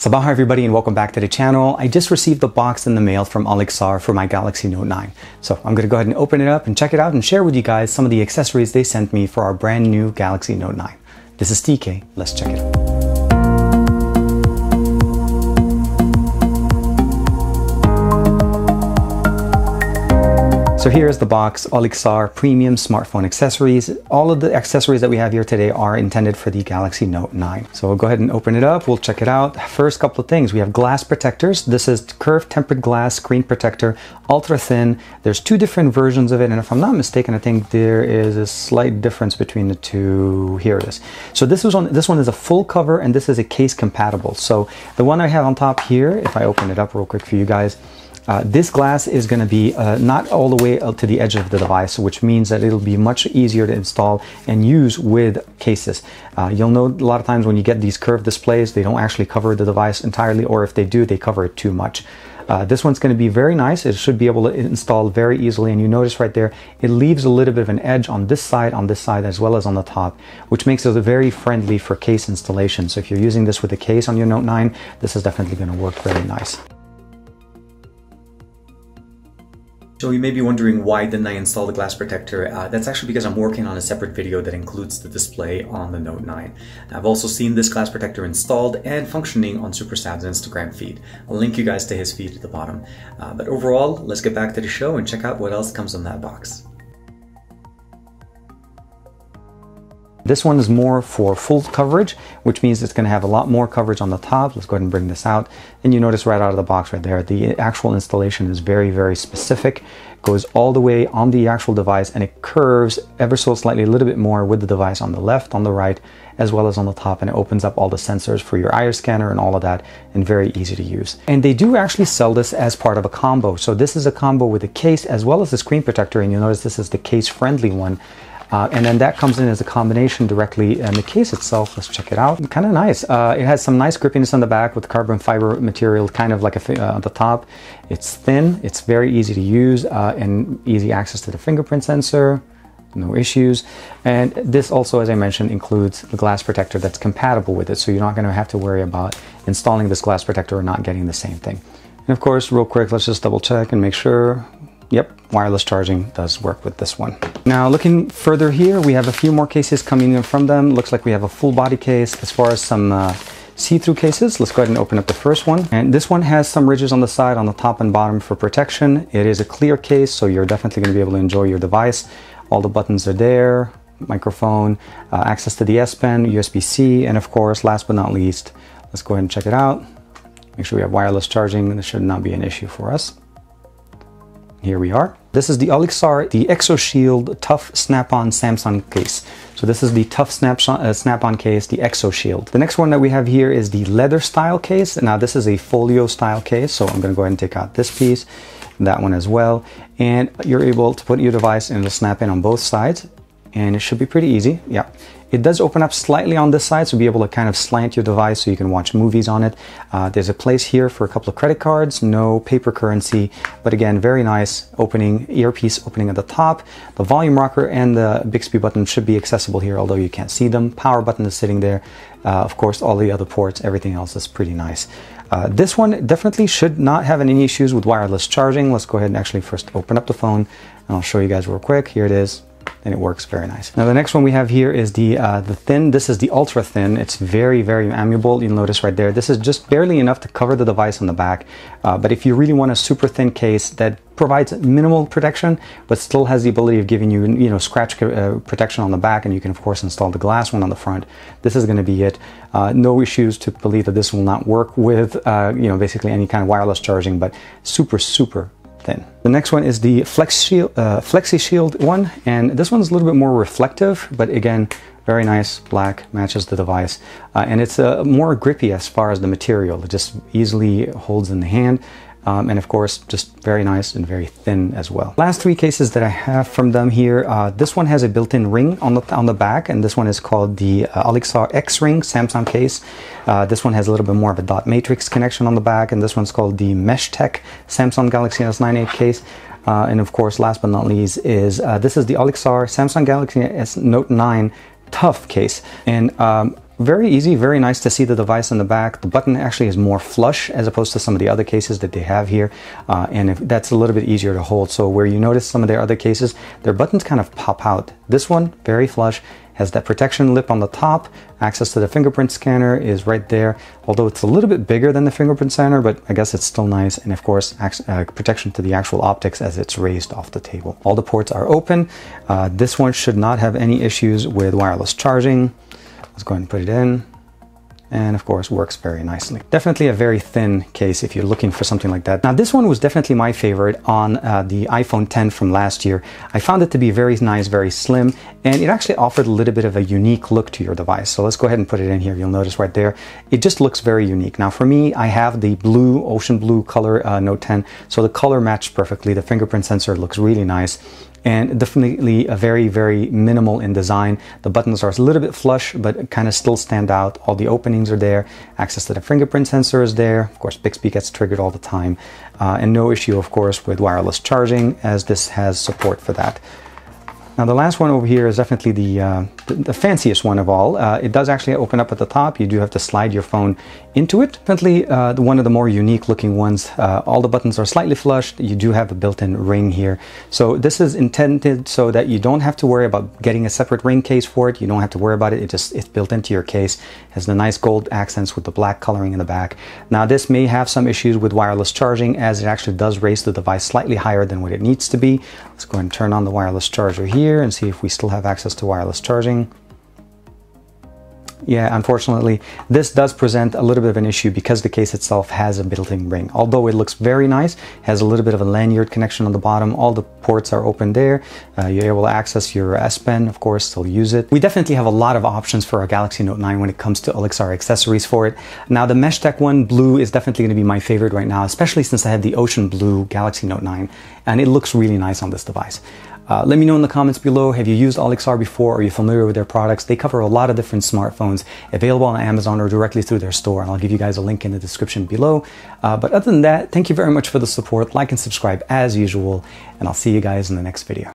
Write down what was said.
Sabah everybody and welcome back to the channel. I just received the box in the mail from Olixar for my Galaxy Note 9. So I'm going to go ahead and open it up and check it out and share with you guys some of the accessories they sent me for our brand new Galaxy Note 9. This is TK. Let's check it out. So here's the box, Olixar Premium Smartphone Accessories. All of the accessories that we have here today are intended for the Galaxy Note 9. So we'll go ahead and open it up, we'll check it out. First couple of things, we have glass protectors. This is curved tempered glass screen protector, ultra thin. There's two different versions of it, and if I'm not mistaken, I think there is a slight difference between the two. Here it is. So this one is a full cover, and this is a case compatible. So the one I have on top here, if I open it up real quick for you guys, this glass is going to be not all the way up to the edge of the device, which means that it'll be much easier to install and use with cases. You'll know a lot of times when you get these curved displays, they don't actually cover the device entirely, or if they do, they cover it too much. This one's going to be very nice. It should be able to install very easily, and you notice right there, it leaves a little bit of an edge on this side, as well as on the top, which makes it very friendly for case installation. So if you're using this with a case on your Note 9, this is definitely going to work very nice. So you may be wondering, why didn't I install the glass protector? That's actually because I'm working on a separate video that includes the display on the Note 9. I've also seen this glass protector installed and functioning on Super Sam's Instagram feed. I'll link you guys to his feed at the bottom. But overall, let's get back to the show and check out what else comes in that box. This one is more for full coverage, which means it's going to have a lot more coverage on the top. Let's go ahead and bring this out. And you notice right out of the box right there, the actual installation is very, very specific. It goes all the way on the actual device, and it curves ever so slightly a little bit more with the device on the left, on the right, as well as on the top, and it opens up all the sensors for your iris scanner and all of that, and very easy to use. And they do actually sell this as part of a combo. So this is a combo with a case as well as the screen protector, and you'll notice this is the case-friendly one. And then that comes in as a combination directly in the case itself. Let's check it out. Kind of nice. It has some nice grippiness on the back with carbon fiber material, kind of like on the top. It's thin, it's very easy to use, and easy access to the fingerprint sensor. No issues. And this also, as I mentioned, includes the glass protector that's compatible with it. So you're not going to have to worry about installing this glass protector or not getting the same thing. And of course, real quick, let's just double check and make sure. Yep, wireless charging does work with this one. Now looking further here, we have a few more cases coming in from them. Looks like we have a full body case. As far as some see-through cases, let's go ahead and open up the first one. And this one has some ridges on the side, on the top and bottom for protection. It is a clear case, so you're definitely going to be able to enjoy your device. All the buttons are there, microphone, access to the S Pen, USB-C, and of course, last but not least, let's go ahead and check it out. Make sure we have wireless charging. This should not be an issue for us. Here we are. This is the Olixar, the Exo Shield Tough Snap-on Samsung case. So this is the Tough Snap-on case, the Exo Shield. The next one that we have here is the leather style case. Now this is a folio style case, so I'm going to go ahead and take out this piece, that one as well, and you're able to put your device and it'll snap in on both sides, and it should be pretty easy. Yeah. It does open up slightly on this side, so you'll be able to kind of slant your device so you can watch movies on it. There's a place here for a couple of credit cards, no paper currency, but again, very nice opening, earpiece opening at the top. The volume rocker and the Bixby button should be accessible here, although you can't see them. Power button is sitting there. Of course, all the other ports, everything else is pretty nice. This one definitely should not have any issues with wireless charging. Let's go ahead and actually first open up the phone, and I'll show you guys real quick. Here it is. And it works very nice. Now the next one we have here is the thin. This is the ultra thin. It's very, very amiable. You'll notice right there, this is just barely enough to cover the device on the back. But if you really want a super thin case that provides minimal protection, but still has the ability of giving you, scratch protection on the back, and you can of course install the glass one on the front, this is going to be it. No issues to believe that this will not work with, basically any kind of wireless charging, but super, super thin. The next one is the Flexi Shield one, and this one's a little bit more reflective, but again, very nice, black, matches the device, and it's more grippy as far as the material. It just easily holds in the hand. And of course, just very nice and very thin as well. Last three cases that I have from them here, this one has a built-in ring on the back, and this one is called the Olixar X-Ring Samsung case. This one has a little bit more of a dot matrix connection on the back, and this one's called the Mesh Tech Samsung Galaxy S9 case. And of course, last but not least, this is the Olixar Samsung Galaxy S Note 9 Tough case. And Very easy, very nice to see the device in the back. The button actually is more flush as opposed to some of the other cases that they have here. And that's a little bit easier to hold. So where you notice some of their other cases, their buttons kind of pop out. This one, very flush, has that protection lip on the top. Access to the fingerprint scanner is right there, although it's a little bit bigger than the fingerprint scanner, but I guess it's still nice. And of course, protection to the actual optics as it's raised off the table. All the ports are open. This one should not have any issues with wireless charging. Let's go ahead and put it in. And of course, works very nicely. Definitely a very thin case if you're looking for something like that. Now, this one was definitely my favorite on the iPhone 10 from last year. I found it to be very nice, very slim, and it actually offered a little bit of a unique look to your device. So let's go ahead and put it in here. You'll notice right there, it just looks very unique. Now, for me, I have the blue, ocean blue color Note 10, so the color matched perfectly. The fingerprint sensor looks really nice. And definitely a very, very minimal in design. The buttons are a little bit flush, but kind of still stand out. All the openings are there. Access to the fingerprint sensor is there. Of course, Bixby gets triggered all the time. And no issue, of course, with wireless charging, as this has support for that. Now, the last one over here is definitely the fanciest one of all. It does actually open up at the top. You do have to slide your phone into it. Definitely one of the more unique looking ones. All the buttons are slightly flushed. You do have a built-in ring here. So this is intended so that you don't have to worry about getting a separate ring case for it. You don't have to worry about it. It's built into your case. It has the nice gold accents with the black coloring in the back. Now, this may have some issues with wireless charging, as it actually does raise the device slightly higher than what it needs to be. Let's go ahead and turn on the wireless charger here and see if we still have access to wireless charging. Yeah, unfortunately, this does present a little bit of an issue because the case itself has a built-in ring. Although it looks very nice, has a little bit of a lanyard connection on the bottom. All the ports are open there. You're able to access your S Pen, of course, still use it. We definitely have a lot of options for our Galaxy Note 9 when it comes to Olixar accessories for it. Now, the Mesh Tech one, blue, is definitely going to be my favorite right now, especially since I have the Ocean Blue Galaxy Note 9, and it looks really nice on this device. Let me know in the comments below, have you used Olixar before? Are you familiar with their products? They cover a lot of different smartphones available on Amazon or directly through their store, and I'll give you guys a link in the description below. But other than that, thank you very much for the support. Like and subscribe as usual, and I'll see you guys in the next video.